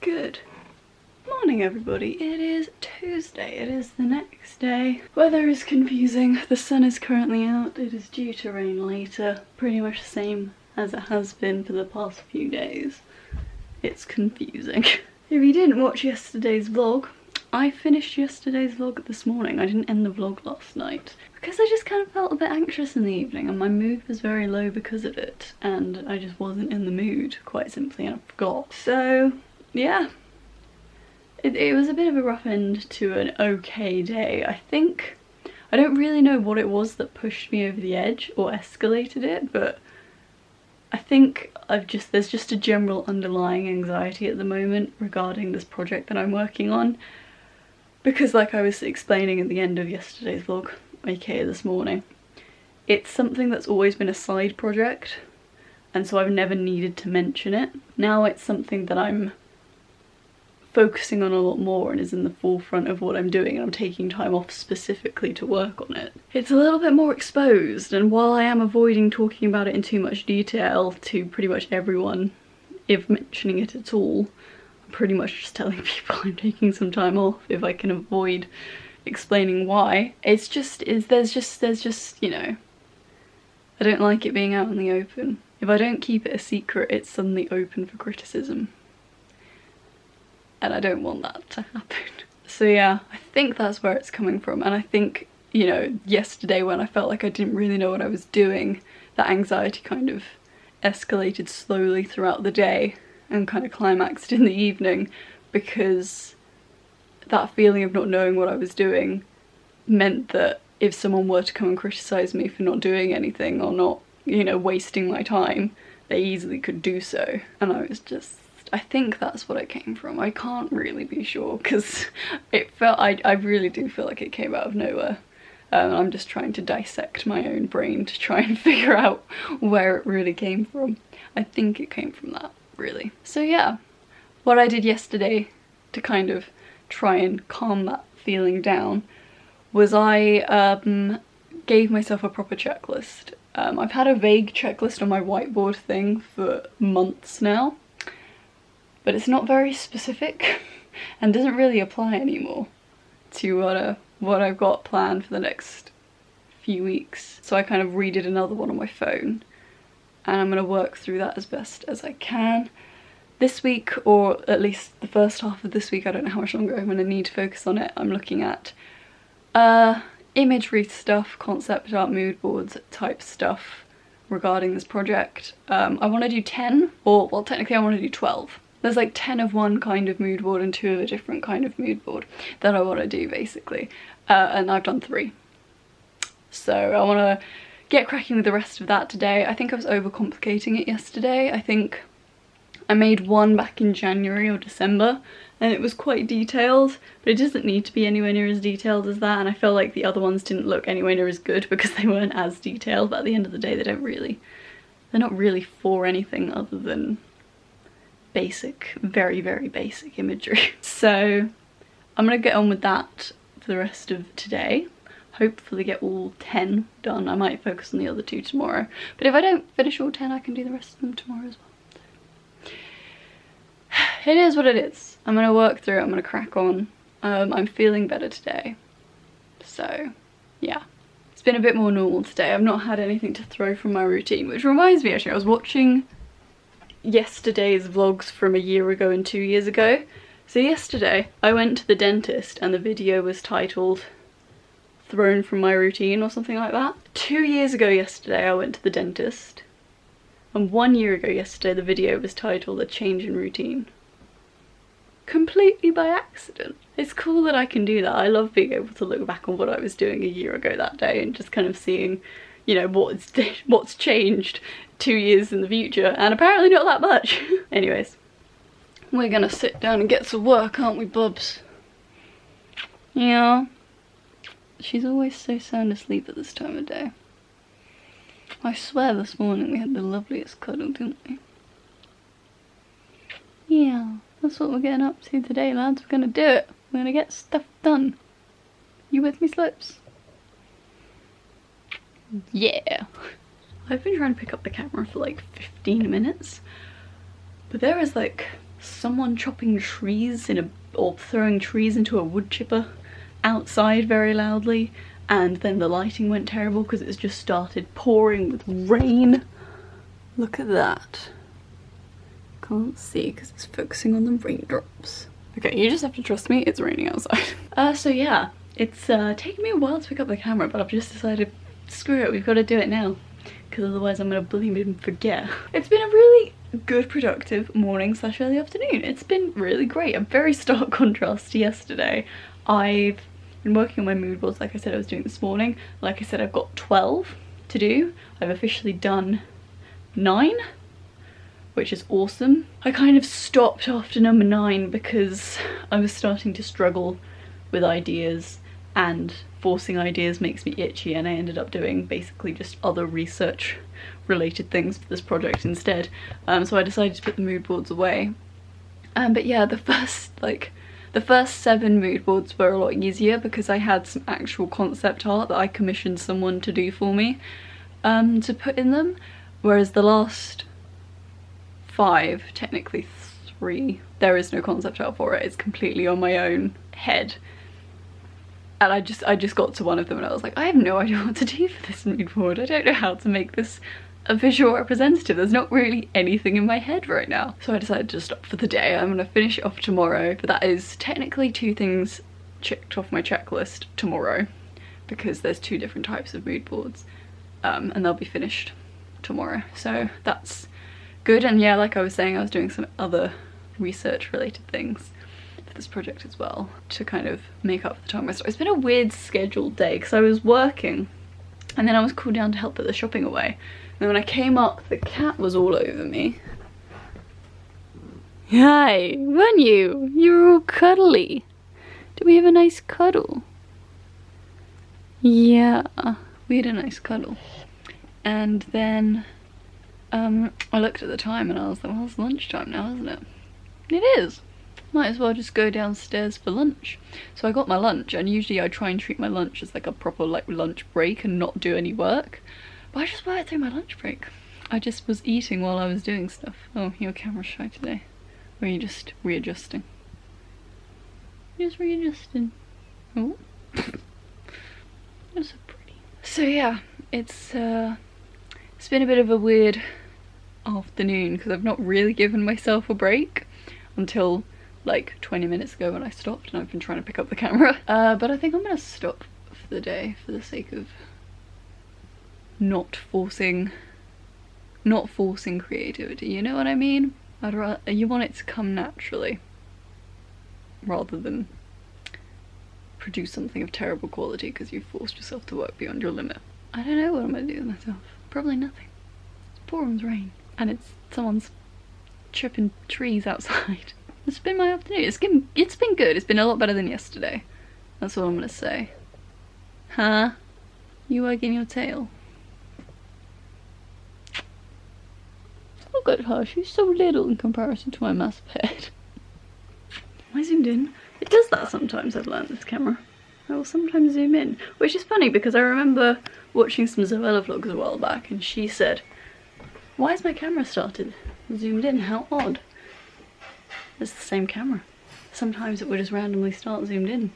Good morning everybody, it is Tuesday, it is the next day. Weather is confusing, the sun is currently out, it is due to rain later, pretty much the same as it has been for the past few days. It's confusing. If you didn't watch yesterday's vlog, I finished yesterday's vlog this morning. I didn't end the vlog last night because I just kind of felt a bit anxious in the evening and my mood was very low because of it, and I just wasn't in the mood, quite simply, and I forgot. So yeah, it was a bit of a rough end to an okay day. I don't really know what it was that pushed me over the edge or escalated it, but I think there's just a general underlying anxiety at the moment regarding this project that I'm working on, because like I was explaining at the end of yesterday's vlog, aka this morning, it's something that's always been a side project, and so I've never needed to mention it. Now it's something that I'm focusing on a lot more and is in the forefront of what I'm doing, and I'm taking time off specifically to work on it. It's a little bit more exposed, and while I am avoiding talking about it in too much detail to pretty much everyone, if mentioning it at all, I'm pretty much just telling people I'm taking some time off if I can avoid explaining why. There's just, you know, I don't like it being out in the open. If I don't keep it a secret, it's suddenly open for criticism. And I don't want that to happen. So yeah, I think that's where it's coming from. And I think, you know, yesterday when I felt like I didn't really know what I was doing, that anxiety kind of escalated slowly throughout the day and kind of climaxed in the evening, because that feeling of not knowing what I was doing meant that if someone were to come and criticize me for not doing anything or not, you know, wasting my time, they easily could do so. And I was just, I think that's what it came from. I can't really be sure because it felt, I really do feel like it came out of nowhere. I'm just trying to dissect my own brain to try and figure out where it really came from. I think it came from that, really. So yeah, what I did yesterday to kind of try and calm that feeling down was I gave myself a proper checklist. I've had a vague checklist on my whiteboard thing for months now, but it's not very specific and doesn't really apply anymore to what I've got planned for the next few weeks. So I kind of redid another one on my phone, and I'm going to work through that as best as I can. This week, or at least the first half of this week, I don't know how much longer I'm going to need to focus on it, I'm looking at imagery stuff, concept art, mood boards type stuff regarding this project. I want to do 10, or well technically I want to do 12. There's like 10 of one kind of mood board and 2 of a different kind of mood board that I want to do basically, and I've done 3. So I want to get cracking with the rest of that today. I think I was overcomplicating it yesterday. I think I made one back in January or December and it was quite detailed, but it doesn't need to be anywhere near as detailed as that, and I felt like the other ones didn't look anywhere near as good because they weren't as detailed, but at the end of the day they're not really for anything other than basic, very, very basic imagery. So I'm gonna get on with that for the rest of today. Hopefully get all 10 done. I might focus on the other 2 tomorrow, but if I don't finish all 10 I can do the rest of them tomorrow as well. So it is what it is. I'm gonna work through it, I'm gonna crack on. I'm feeling better today, so yeah. It's been a bit more normal today. I've not had anything to throw from my routine, which reminds me actually, I was watching yesterday's vlogs from a year ago and 2 years ago. So yesterday I went to the dentist and the video was titled "Thrown from my routine" or something like that. 2 years ago yesterday I went to the dentist, and 1 year ago yesterday the video was titled "A Change in Routine." Completely by accident. It's cool that I can do that. I love being able to look back on what I was doing a year ago that day and just kind of seeing, you know, what's changed 2 years in the future, and apparently not that much. Anyways, we're gonna sit down and get to work, aren't we, bubs? Yeah. She's always so sound asleep at this time of day. I swear this morning we had the loveliest cuddle, didn't we? Yeah, that's what we're getting up to today, lads. We're gonna do it. We're gonna get stuff done. You with me, Slips? Yeah. I've been trying to pick up the camera for like 15 minutes, but there is like someone chopping trees or throwing trees into a wood chipper outside very loudly, and then the lighting went terrible because it's just started pouring with rain. Look at that. Can't see because it's focusing on the raindrops. Okay, you just have to trust me, it's raining outside. So yeah, it's taken me a while to pick up the camera, but I've just decided, screw it, we've got to do it now, because otherwise I'm gonna bloom and forget. It's been a really good productive morning / early afternoon. It's been really great. A very stark contrast to yesterday. I've been working on my mood boards like I said I was doing this morning. Like I said, I've got 12 to do. I've officially done 9, which is awesome. I kind of stopped after number 9 because I was starting to struggle with ideas, and forcing ideas makes me itchy, and I ended up doing basically just other research related things for this project instead. So I decided to put the mood boards away. But yeah, the first 7 mood boards were a lot easier because I had some actual concept art that I commissioned someone to do for me to put in them, whereas the last 5, technically 3, there is no concept art for it. It's completely on my own head. And I just got to one of them and I was like, I have no idea what to do for this mood board. I don't know how to make this a visual representative. There's not really anything in my head right now. So I decided to stop for the day. I'm gonna finish it off tomorrow, but that is technically 2 things checked off my checklist tomorrow, because there's 2 different types of mood boards, and they'll be finished tomorrow. So that's good. And yeah, like I was saying, I was doing some other research related things for this project as well to kind of make up for the time I started. It's been a weird scheduled day because I was working and then I was called down to help put the shopping away. And when I came up, the cat was all over me. Hi, weren't you? You were all cuddly. Did we have a nice cuddle? Yeah, we had a nice cuddle. And then I looked at the time and I was like, well, it's lunchtime now, isn't it? It is. Might as well just go downstairs for lunch. So I got my lunch, and usually I try and treat my lunch as like a proper lunch break and not do any work. But I just worked through my lunch break. I just was eating while I was doing stuff. Oh, your camera's shy today. Or are you just readjusting? Just readjusting. Oh. That's so pretty. So yeah, it's been a bit of a weird afternoon because I've not really given myself a break until like 20 minutes ago when I stopped, and I've been trying to pick up the camera. But I think I'm gonna stop for the day for the sake of not forcing creativity, you know what I mean? You want it to come naturally rather than produce something of terrible quality because you've forced yourself to work beyond your limit. I don't know what I'm gonna do with myself. Probably nothing. It's pouring rain and it's someone's chipping trees outside. It's been my afternoon. It's been good. It's been a lot better than yesterday. That's all I'm gonna say. Huh? You wagging your tail? Look at her. She's so little in comparison to my massive head. Am I zoomed in? It does that sometimes, I've learned, this camera. I will sometimes zoom in. Which is funny because I remember watching some Zoella vlogs a while back and she said, why is my camera started zoomed in? How odd. It's the same camera. Sometimes it would just randomly start zoomed in.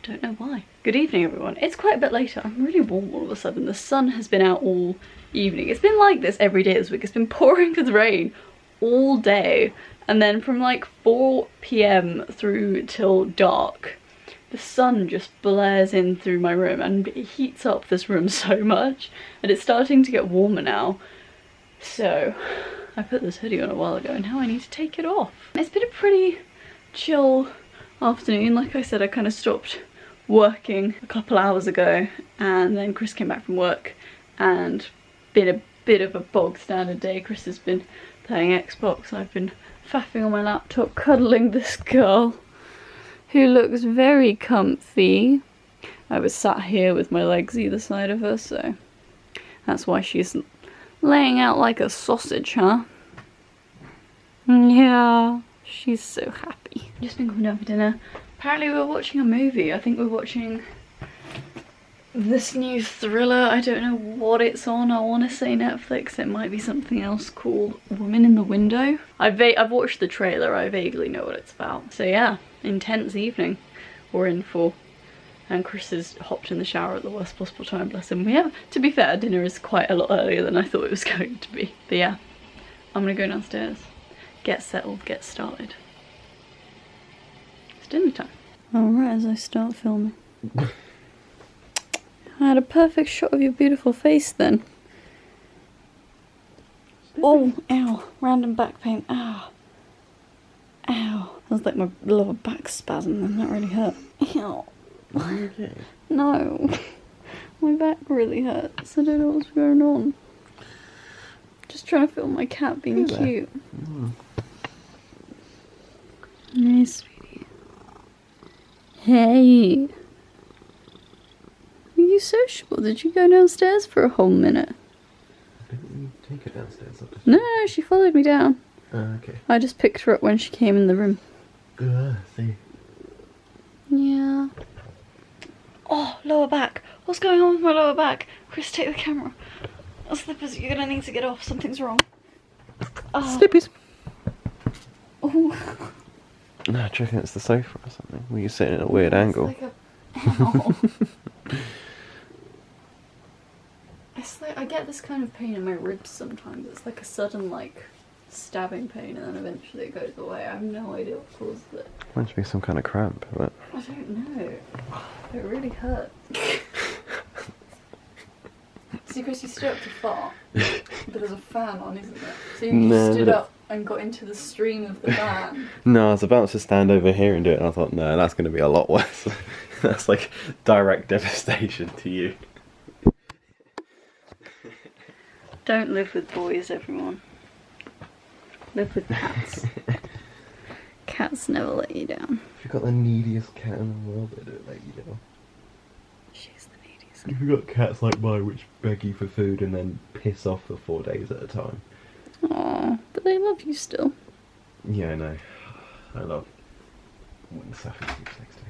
Don't know why. Good evening, everyone. It's quite a bit later. I'm really warm all of a sudden. The sun has been out all evening. It's been like this every day this week. It's been pouring with rain all day. And then from like 4 PM through till dark, the sun just blares in through my room and it heats up this room so much. And it's starting to get warmer now. So I put this hoodie on a while ago and now I need to take it off. It's been a pretty chill afternoon. Like I said, I kind of stopped working a couple hours ago and then Chris came back from work and been a bit of a bog standard day. Chris has been playing Xbox. I've been faffing on my laptop, cuddling this girl who looks very comfy. I was sat here with my legs either side of her, so that's why she's laying out like a sausage, huh? Yeah, she's so happy. Just been coming down for dinner. Apparently we're watching a movie. I think we're watching this new thriller. I don't know what it's on. I want to say Netflix. It might be something else called Woman in the Window. I've watched the trailer. I vaguely know what it's about. So yeah, intense evening we're in for. And Chris has hopped in the shower at the worst possible time, bless him. We have, to be fair, dinner is quite a lot earlier than I thought it was going to be. But yeah, I'm gonna go downstairs, get settled, get started. It's dinner time. Alright, as I start filming. I had a perfect shot of your beautiful face then. Oh, ow, random back pain, ow. Ow, that was like my lower back spasm and that really hurt. Ow. Okay. No, my back really hurts. I don't know what's going on. Just trying to film my cat being cute. Hey, sweetie. Hey. Are you sociable? Did you go downstairs for a whole minute? Didn't you take her downstairs? No, she followed me down. Okay. I just picked her up when she came in the room. See. Yeah. Oh, lower back. What's going on with my lower back? Chris, take the camera. Oh, slippers, you're gonna need to get off. Something's wrong. Oh. Slippies. Oh. No, I reckon it's the sofa or something. Were you sitting at a weird angle? Like a... Ow. It's like I get this kind of pain in my ribs sometimes. It's like a sudden like stabbing pain and then eventually it goes away. I have no idea what caused it. Might be some kind of cramp, but... I don't know. It really hurt. See, Chris, you stood up to fart, but there's a fan on, isn't there? So you just stood up and got into the stream of the fan. No, I was about to stand over here and do it, and I thought, no, that's going to be a lot worse. That's like direct devastation to you. Don't live with boys, everyone. Live with cats. Cats never let you down. If you've got the neediest cat in the world, they don't let you down. She's the neediest cat. If you've got cats like mine which beg you for food and then piss off for 4 days at a time. Aw, but they love you still. Yeah, I know. I love when Safi sleeps next to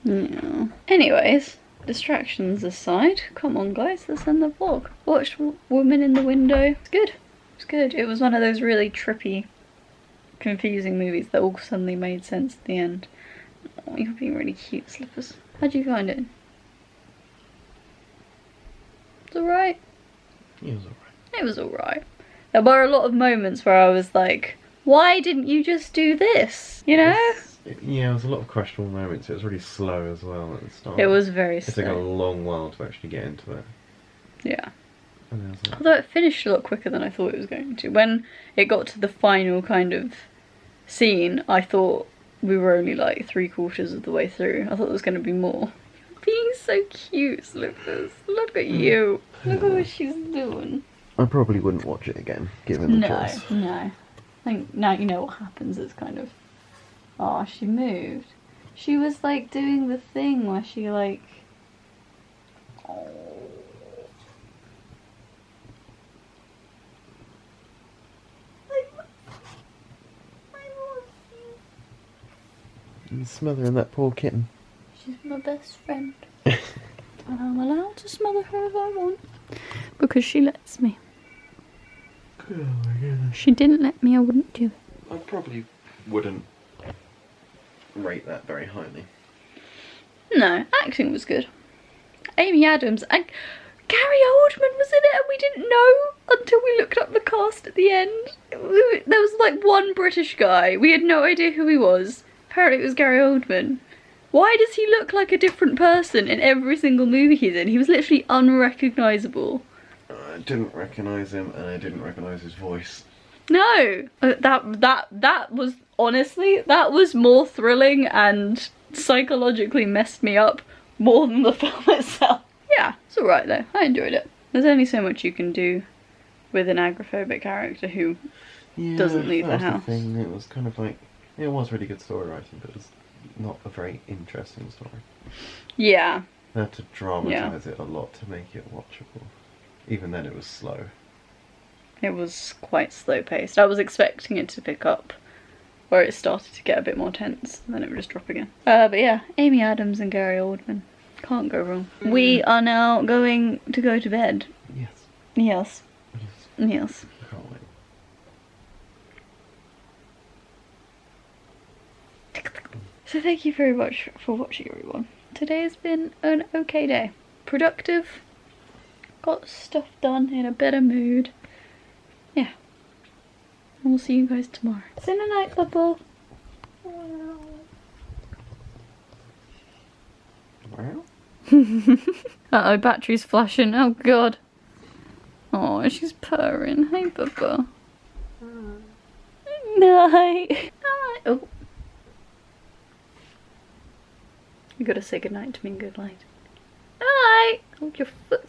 me. Yeah. Anyways, distractions aside, come on guys, let's end the vlog. Watched Woman in the Window. It's good. It's good. It was one of those really trippy, confusing movies that all suddenly made sense at the end. Oh, you're being really cute, Slippers. How'd you find it? It's alright. Yeah, it was alright. It was alright. There were a lot of moments where I was like, why didn't you just do this? You know? Yeah, there was a lot of questionable moments. It was really slow as well at the start. It was very It took slow. a long while to actually get into it. Yeah. And I was like, Although it finished a lot quicker than I thought it was going to. When it got to the final kind of scene, I thought we were only like 3/4 of the way through. I thought there was going to be more. You're being so cute, Slippers. Look at you. Look at what she's doing. I probably wouldn't watch it again, given the choice. No. I think now you know what happens. It's kind of... Oh, she moved. She was like doing the thing where she like... Oh... And smothering that poor kitten. She's my best friend. And I'm allowed to smother her if I want. Because she lets me. Oh my goodness. She didn't let me, I wouldn't do it. I probably wouldn't rate that very highly. No, acting was good. Amy Adams and Gary Oldman was in it and we didn't know until we looked up the cast at the end. There was like one British guy. We had no idea who he was. Apparently it was Gary Oldman. Why does he look like a different person in every single movie he's in? He was literally unrecognisable. I didn't recognise him and I didn't recognise his voice. No! That was, honestly, that was more thrilling and psychologically messed me up more than the film itself. Yeah, it's alright though. I enjoyed it. There's only so much you can do with an agoraphobic character who doesn't leave the house. The thing. It was kind of like, it was really good story writing, but it was not a very interesting story. Yeah. They had to dramatise it a lot to make it watchable. Even then it was slow. It was quite slow paced. I was expecting it to pick up where it started to get a bit more tense and then it would just drop again. But yeah, Amy Adams and Gary Oldman. Can't go wrong. We are now going to go to bed. Yes. Yes. Yes. Yes. I can't wait. So thank you very much for watching, everyone. Today has been an okay day. Productive. Got stuff done, in a better mood. Yeah. And we'll see you guys tomorrow. See you in the night, bubble. Well. Uh-oh, battery's flashing. Oh god. Oh, she's purring. Hey, Bubba. Night. Night. Oh. You gotta say goodnight to me. Good night. Night. Hold your foot.